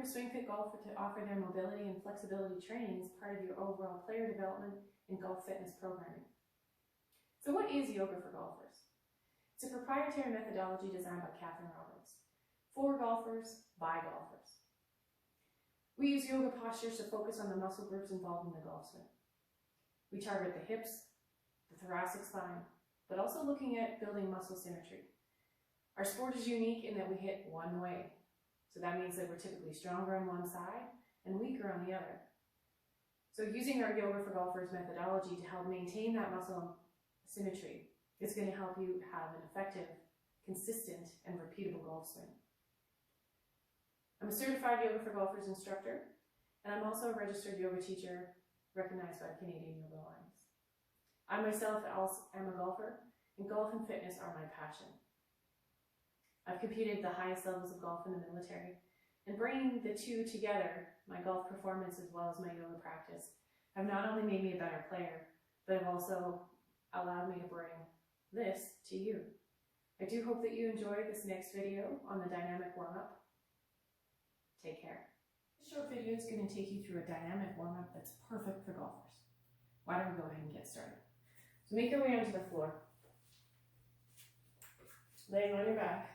swing fit golfer to offer their mobility and flexibility training as part of your overall player development and golf fitness programming. So what is yoga for golfers? It's a proprietary methodology designed by Catherine Roberts, for golfers, by golfers. We use yoga postures to focus on the muscle groups involved in the golf swing. We target the hips, the thoracic spine, but also looking at building muscle symmetry. Our sport is unique in that we hit one way. So that means that we're typically stronger on one side and weaker on the other. So using our Yoga for Golfers methodology to help maintain that muscle symmetry is going to help you have an effective, consistent, and repeatable golf swing. I'm a certified Yoga for Golfers instructor, and I'm also a registered yoga teacher recognized by the Canadian Yoga Alliance. I myself am a golfer, and golf and fitness are my passion. I've competed at the highest levels of golf in the military, and bringing the two together, my golf performance as well as my yoga practice, have not only made me a better player, but have also allowed me to bring this to you. I do hope that you enjoy this next video on the dynamic warm-up. Take care. This short video is going to take you through a dynamic warm-up that's perfect for golfers. Why don't we go ahead and get started? So make your way onto the floor, laying on your back,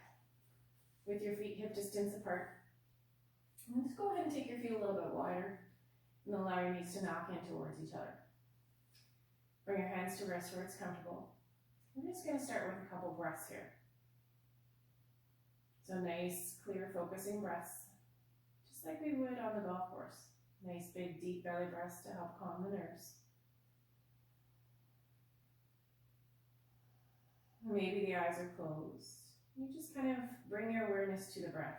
with your feet hip distance apart. And just go ahead and take your feet a little bit wider and allow your knees to knock in towards each other. Bring your hands to rest where it's comfortable. We're just going to start with a couple breaths here. So nice, clear, focusing breaths, just like we would on the golf course. Nice, big, deep belly breaths to help calm the nerves. Maybe the eyes are closed. You just kind of bring your awareness to the breath,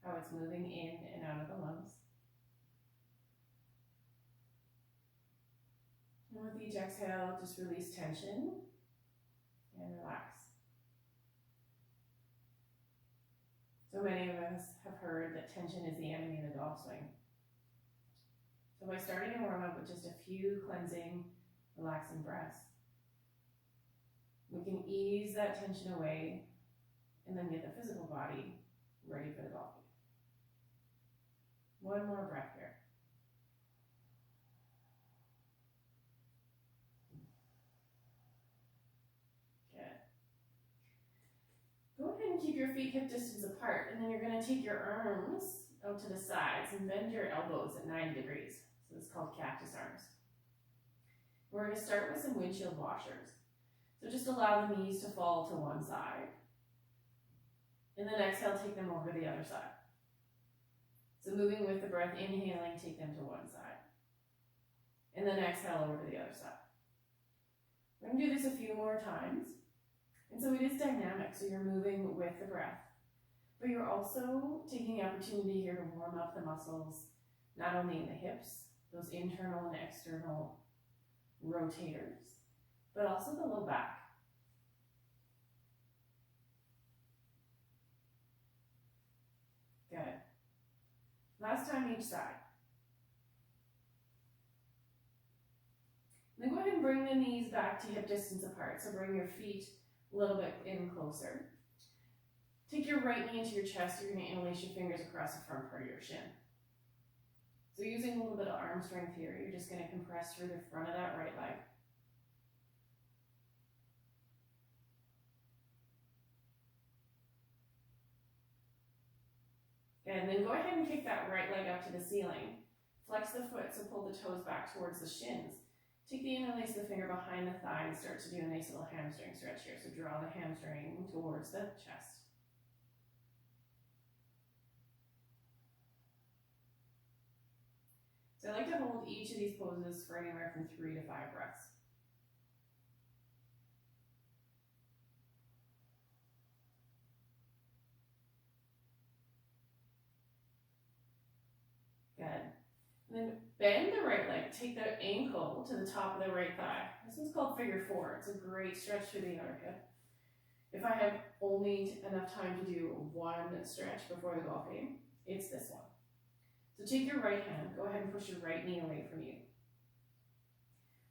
how it's moving in and out of the lungs. And with each exhale, just release tension and relax. So many of us have heard that tension is the enemy of the golf swing. So by starting a warm-up with just a few cleansing, relaxing breaths, we can ease that tension away and then get the physical body ready for the golf game. One more breath here. Good. Go ahead and keep your feet hip distance apart, and then you're going to take your arms out to the sides and bend your elbows at 90 degrees. So it's called Cactus Arms. We're going to start with some windshield washers. So just allow the knees to fall to one side. And then exhale, take them over the other side. So moving with the breath, inhaling, take them to one side. And then exhale over to the other side. We're going to do this a few more times. And so it is dynamic, so you're moving with the breath. But you're also taking the opportunity here to warm up the muscles, not only in the hips, those internal and external rotators, but also the low back. Good. Last time each side. Then go ahead and bring the knees back to hip distance apart. So bring your feet a little bit in closer. Take your right knee into your chest. You're going to interlace your fingers across the front part of your shin. So using a little bit of arm strength here, you're just going to compress through the front of that right leg. And then go ahead and kick that right leg up to the ceiling. Flex the foot, so pull the toes back towards the shins. Take the interlace of the finger behind the thigh and start to do a nice little hamstring stretch here. So draw the hamstring towards the chest. So I like to hold each of these poses for anywhere from 3 to 5 breaths. Good. And then bend the right leg. Take the ankle to the top of the right thigh. This is called figure 4. It's a great stretch through the outer hip. If I have only enough time to do one stretch before the golf game, it's this one. So take your right hand. Go ahead and push your right knee away from you.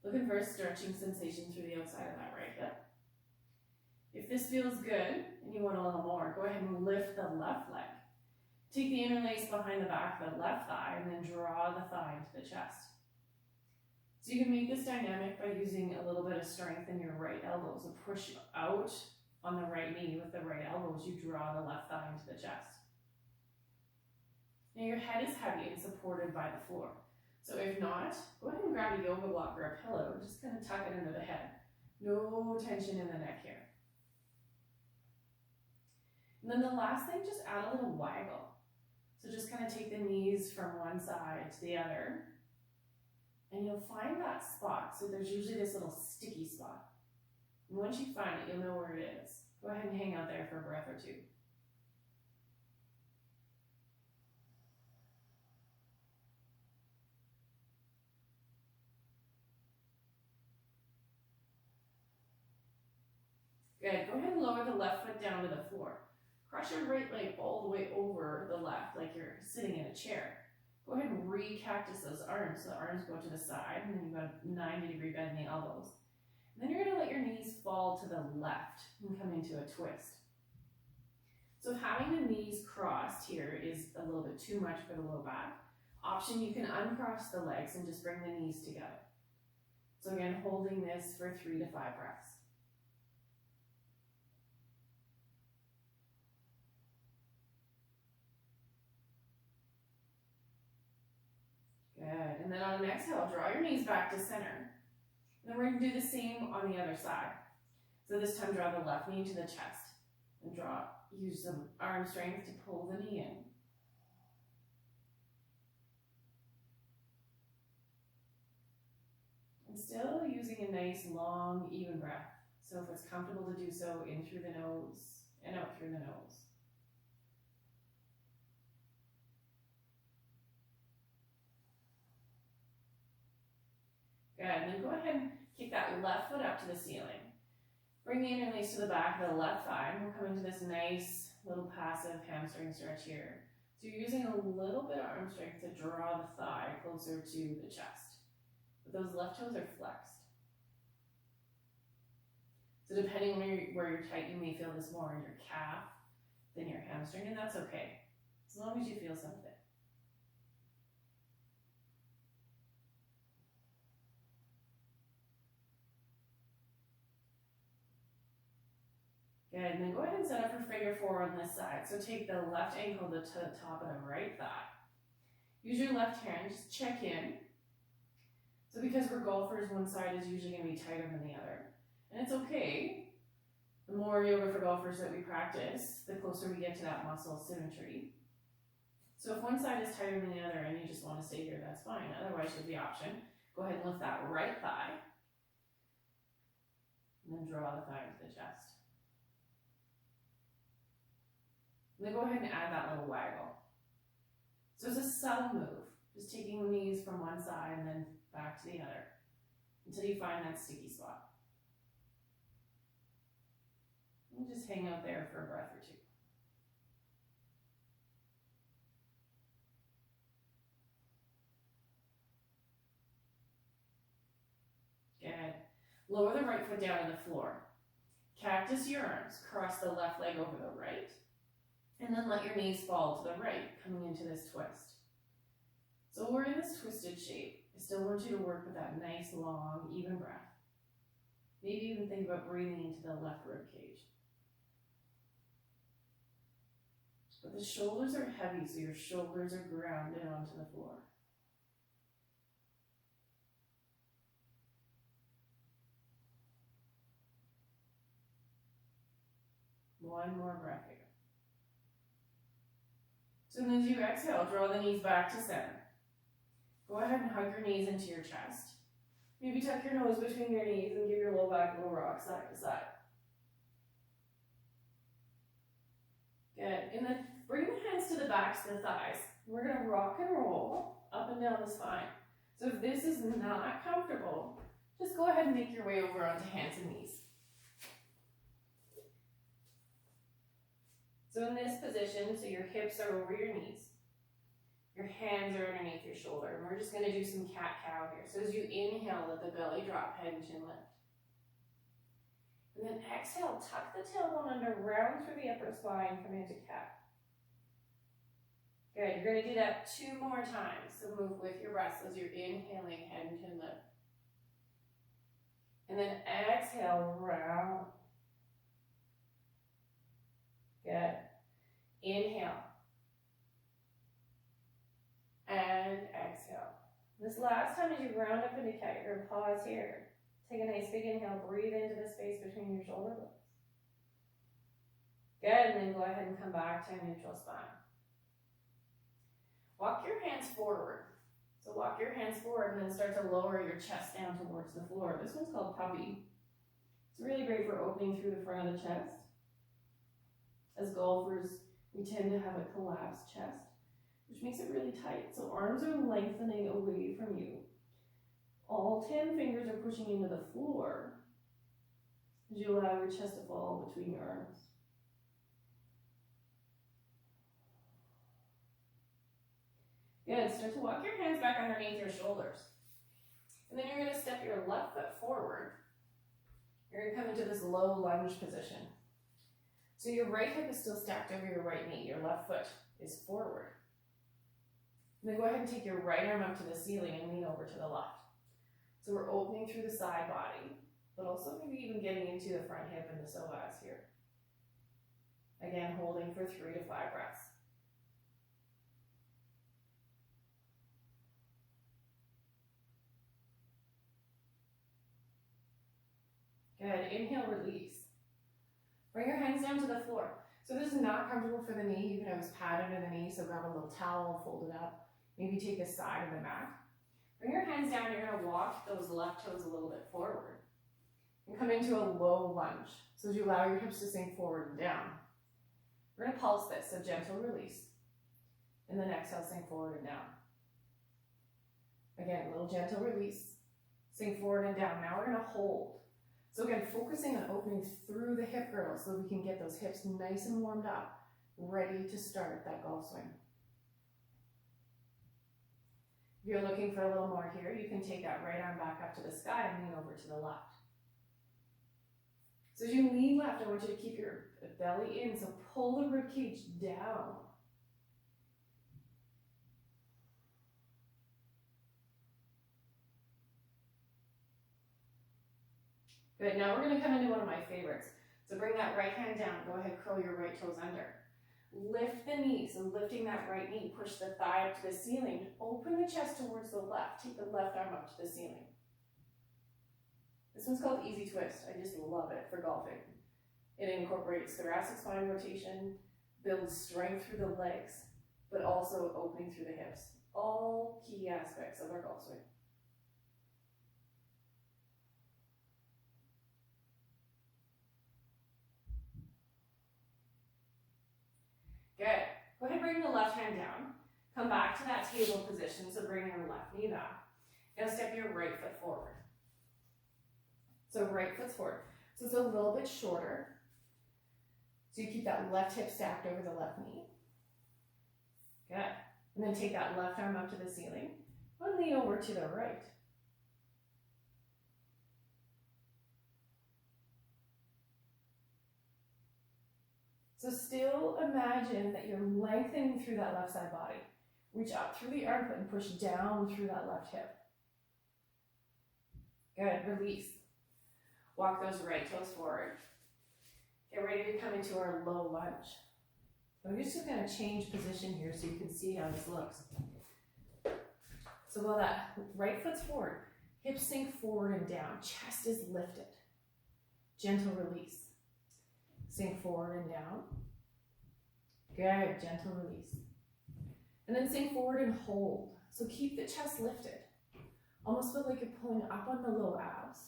Looking for a stretching sensation through the outside of that right hip. If this feels good and you want a little more, go ahead and lift the left leg. Take the interlace behind the back of the left thigh and then draw the thigh into the chest. So you can make this dynamic by using a little bit of strength in your right elbow. So push out on the right knee with the right elbow as you draw the left thigh into the chest. Now your head is heavy and supported by the floor. So if not, go ahead and grab a yoga block or a pillow and just kind of tuck it into the head. No tension in the neck here. And then the last thing, just add a little waggle. So just kind of take the knees from one side to the other, and you'll find that spot. So there's usually this little sticky spot. And once you find it, you'll know where it is. Go ahead and hang out there for a breath or two. Good. Go ahead and lower the left foot down to the floor. Cross your right leg all the way over the left, like you're sitting in a chair. Go ahead and re-cactus those arms. So the arms go to the side, and then you've got a 90-degree bend in the elbows. And then you're going to let your knees fall to the left and come into a twist. So having the knees crossed here is a little bit too much for the low back. Option, you can uncross the legs and just bring the knees together. So again, holding this for 3 to 5 breaths. Good. And then on an exhale, draw your knees back to center. And then we're going to do the same on the other side. So this time, draw the left knee to the chest. And use some arm strength to pull the knee in. And still using a nice, long, even breath. So if it's comfortable to do so, in through the nose and out through the nose. Good, and then go ahead and kick that left foot up to the ceiling. Bring the interlace to the back of the left thigh, and we'll come into this nice little passive hamstring stretch here. So you're using a little bit of arm strength to draw the thigh closer to the chest. But those left toes are flexed. So depending on where you're tight, you may feel this more in your calf than your hamstring, and that's okay, as long as you feel something. Good, and then go ahead and set up for figure 4 on this side. So take the left ankle to the top of the right thigh. Use your left hand, just check in. So because we're golfers, one side is usually going to be tighter than the other. And it's okay. The more yoga for golfers that we practice, the closer we get to that muscle symmetry. So if one side is tighter than the other and you just want to stay here, that's fine. Otherwise, you have the option. Go ahead and lift that right thigh. And then draw the thigh into the chest. And then go ahead and add that little waggle. So it's a subtle move, just taking the knees from one side and then back to the other until you find that sticky spot. And just hang out there for a breath or two. Good. Lower the right foot down to the floor. Cactus your arms, cross the left leg over the right. And then let your knees fall to the right, coming into this twist. So we're in this twisted shape. I still want you to work with that nice, long, even breath. Maybe even think about breathing into the left rib cage. But the shoulders are heavy, so your shoulders are grounded onto the floor. One more breath here. So then as you exhale, draw the knees back to center. Go ahead and hug your knees into your chest. Maybe tuck your nose between your knees and give your low back a little rock side to side. Good. And then bring the hands to the backs of the thighs. We're going to rock and roll up and down the spine. So if this is not comfortable, just go ahead and make your way over onto hands and knees. So in this position, so your hips are over your knees. Your hands are underneath your shoulder. And we're just going to do some cat-cow here. So as you inhale, let the belly drop, head and chin lift. And then exhale, tuck the tailbone under, round through the upper spine, come into cat. Good, you're gonna do that 2 more times. So move with your breath. So as you're inhaling, head and chin lift. And then exhale, round. Good. Inhale. And exhale. This last time as you round up into cat, you're gonna pause here. Take a nice big inhale, breathe into the space between your shoulder blades. Good, and then go ahead and come back to a neutral spine. Walk your hands forward. So walk your hands forward and then start to lower your chest down towards the floor. This one's called puppy. It's really great for opening through the front of the chest. As golfers, we tend to have a collapsed chest, which makes it really tight. So arms are lengthening away from you. All 10 fingers are pushing into the floor as you allow your chest to fall between your arms. Good, start to walk your hands back underneath your shoulders. And then you're gonna step your left foot forward. You're gonna come into this low lunge position. So your right hip is still stacked over your right knee. Your left foot is forward. And then go ahead and take your right arm up to the ceiling and lean over to the left. So we're opening through the side body, but also maybe even getting into the front hip and the psoas here. Again, holding for 3 to 5 breaths. Good, inhale, release. Bring your hands down to the floor. So this is not comfortable for the knee. You can always pad under the knee, so grab a little towel, fold it up. Maybe take a side of the mat. Bring your hands down, you're gonna walk those left toes a little bit forward. And come into a low lunge. So as you allow your hips to sink forward and down. We're gonna pulse this, so gentle release. And then exhale, sink forward and down. Again, a little gentle release. Sink forward and down. Now we're gonna hold. So again, focusing on opening through the hip girdle so we can get those hips nice and warmed up, ready to start that golf swing. If you're looking for a little more here, you can take that right arm back up to the sky and lean over to the left. So as you lean left, I want you to keep your belly in, so pull the rib cage down. Good, now we're gonna come into one of my favorites. So bring that right hand down, go ahead, curl your right toes under. Lift the knee, so lifting that right knee, push the thigh up to the ceiling. Open the chest towards the left, take the left arm up to the ceiling. This one's called Easy Twist. I just love it for golfing. It incorporates thoracic spine rotation, builds strength through the legs, but also opening through the hips. All key aspects of our golf swing. Good. Go ahead and bring the left hand down. Come back to that table position, so bring your left knee back. Now step your right foot forward. So right foot's forward. So it's a little bit shorter. So you keep that left hip stacked over the left knee. Good. And then take that left arm up to the ceiling. And lean over to the right. So still imagine that you're lengthening through that left side body. Reach up through the armpit and push down through that left hip. Good, release. Walk those right toes forward. Get ready to come into our low lunge. I'm just going to change position here so you can see how this looks. So while that right foot's forward, hips sink forward and down, chest is lifted. Gentle release. Sink forward and down. Good, gentle release. And then sink forward and hold. So keep the chest lifted. Almost feel like you're pulling up on the low abs.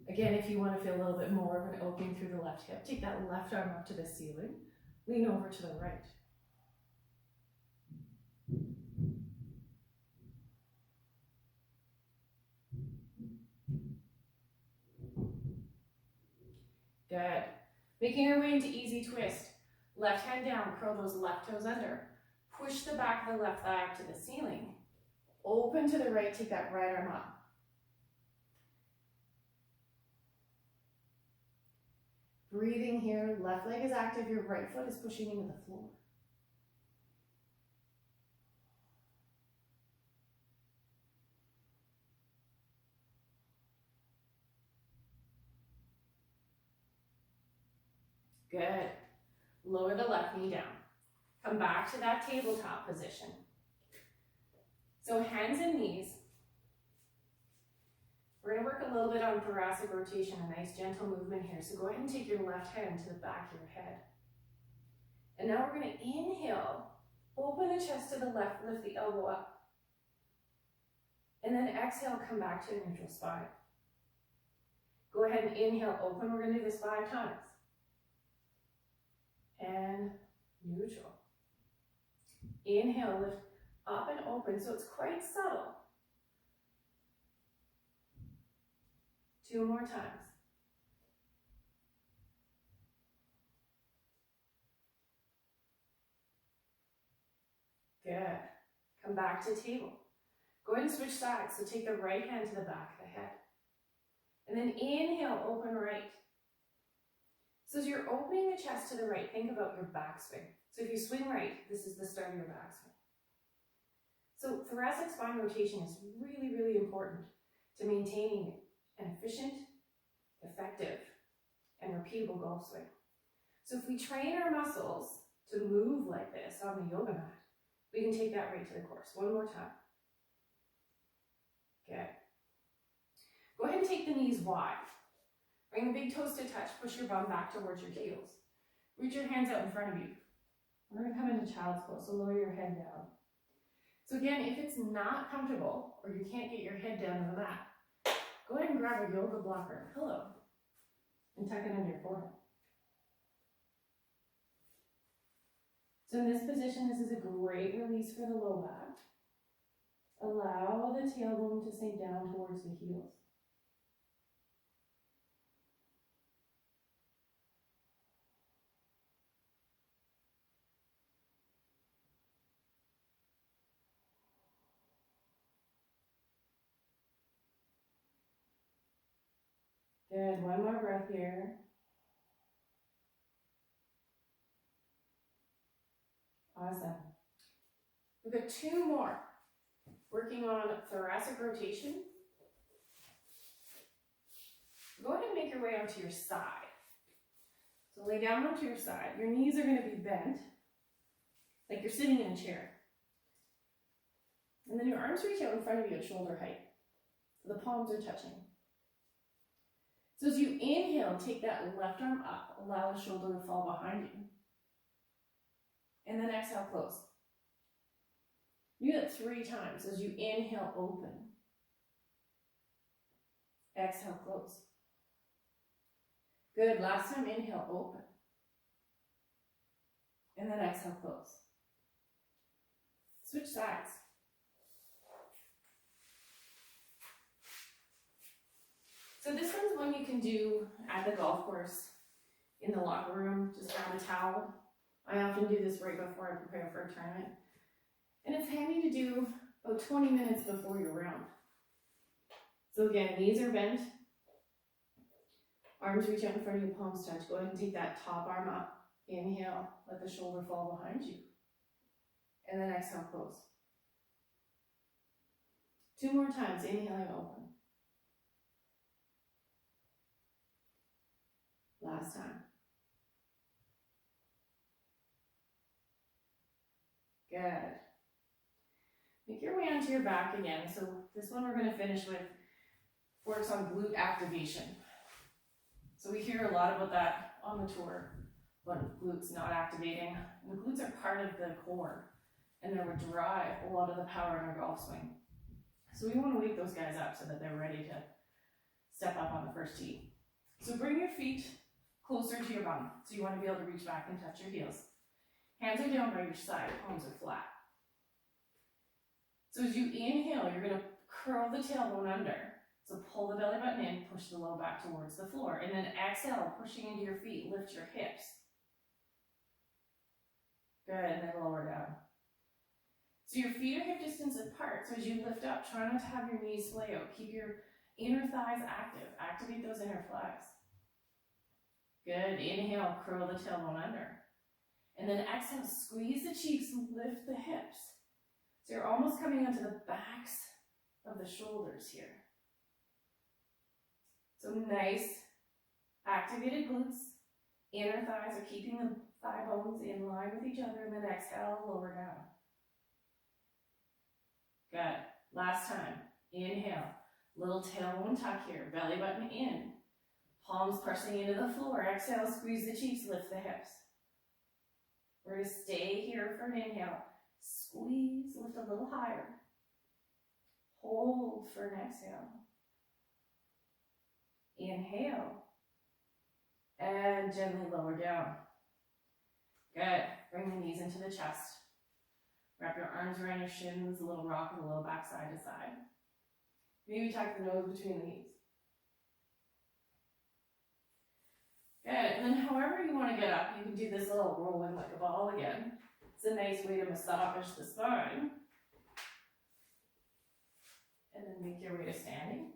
Again, if you want to feel a little bit more of an opening through the left hip, take that left arm up to the ceiling. Lean over to the right. Good. Making our way into easy twist. Left hand down, curl those left toes under. Push the back of the left thigh up to the ceiling. Open to the right, take that right arm up. Breathing here, left leg is active, your right foot is pushing into the floor. Good. Lower the left knee down. Come back to that tabletop position. So hands and knees. We're going to work a little bit on thoracic rotation, a nice gentle movement here. So go ahead and take your left hand to the back of your head. And now we're going to inhale, open the chest to the left, lift the elbow up. And then exhale, come back to a neutral spine. Go ahead and inhale, open. We're going to do this 5 times. And neutral. Inhale, lift up and open, so it's quite subtle. 2 more times. Good. Come back to table. Go ahead and switch sides. So take the right hand to the back of the head. And then inhale, open right. So as you're opening the chest to the right, think about your backswing. So if you swing right, this is the start of your backswing. So thoracic spine rotation is really, really important to maintaining an efficient, effective, and repeatable golf swing. So if we train our muscles to move like this on the yoga mat, we can take that right to the course. 1 more time. Good. Go ahead and take the knees wide. Bring the big toes to touch. Push your bum back towards your heels. Reach your hands out in front of you. We're going to come into child's pose, so lower your head down. So again, if it's not comfortable or you can't get your head down to the mat, go ahead and grab a yoga block or a pillow and tuck it under your forehead. So in this position, this is a great release for the low back. Allow the tailbone to sink down towards the heels. Good, 1 more breath here. Awesome. We've got 2 more. Working on thoracic rotation. Go ahead and make your way onto your side. So lay down onto your side. Your knees are going to be bent, like you're sitting in a chair. And then your arms reach out in front of you at shoulder height. So the palms are touching. So as you inhale, take that left arm up. Allow the shoulder to fall behind you. And then exhale, close. Do that 3 times. As you inhale, open. Exhale, close. Good. Last time, inhale, open. And then exhale, close. Switch sides. So this one's one you can do at the golf course, in the locker room. Just grab a towel. I often do this right before I prepare for a tournament. And it's handy to do about 20 minutes before your round. So again, knees are bent. Arms reach out in front of you, palms touch. Go ahead and take that top arm up. Inhale, let the shoulder fall behind you. And then exhale, close. 2 more times, inhaling, open. Last time. Good. Make your way onto your back again. So this one we're going to finish with works on glute activation. So we hear a lot about that on the tour, but glutes not activating. And the glutes are part of the core, and they would drive a lot of the power in our golf swing. So we want to wake those guys up so that they're ready to step up on the first tee. So bring your feet closer to your bum. So you want to be able to reach back and touch your heels. Hands are down by your side, palms are flat. So as you inhale, you're going to curl the tailbone under. So pull the belly button in, push the low back towards the floor. And then exhale, pushing into your feet, lift your hips. Good, and then lower down. So your feet are hip distance apart. So as you lift up, try not to have your knees sway out. Keep your inner thighs active. Activate those inner thighs. Good, inhale, curl the tailbone under. And then exhale, squeeze the cheeks and lift the hips. So you're almost coming onto the backs of the shoulders here. So nice activated glutes Inner thighs are keeping the thigh bones in line with each other, and then exhale, lower down. Good. Last time. Inhale. Little tailbone tuck here. Belly button in. Palms pressing into the floor. Exhale, squeeze the cheeks, lift the hips. We're going to stay here for an inhale. Squeeze, lift a little higher. Hold for an exhale. Inhale. And gently lower down. Good. Bring the knees into the chest. Wrap your arms around your shins, a little rock and a little back side to side. Maybe tuck the nose between the knees. Good. And then however you want to get up, you can do this little rolling like a ball again. It's a nice way to massage the spine. And then make your way to standing.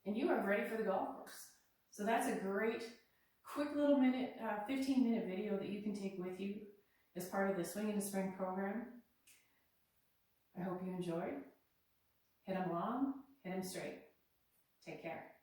And you are ready for the golf course. So that's a great, quick little 15-minute video that you can take with you as part of the Swing into Spring program. I hope you enjoyed. Hit them long, hit them straight. Take care.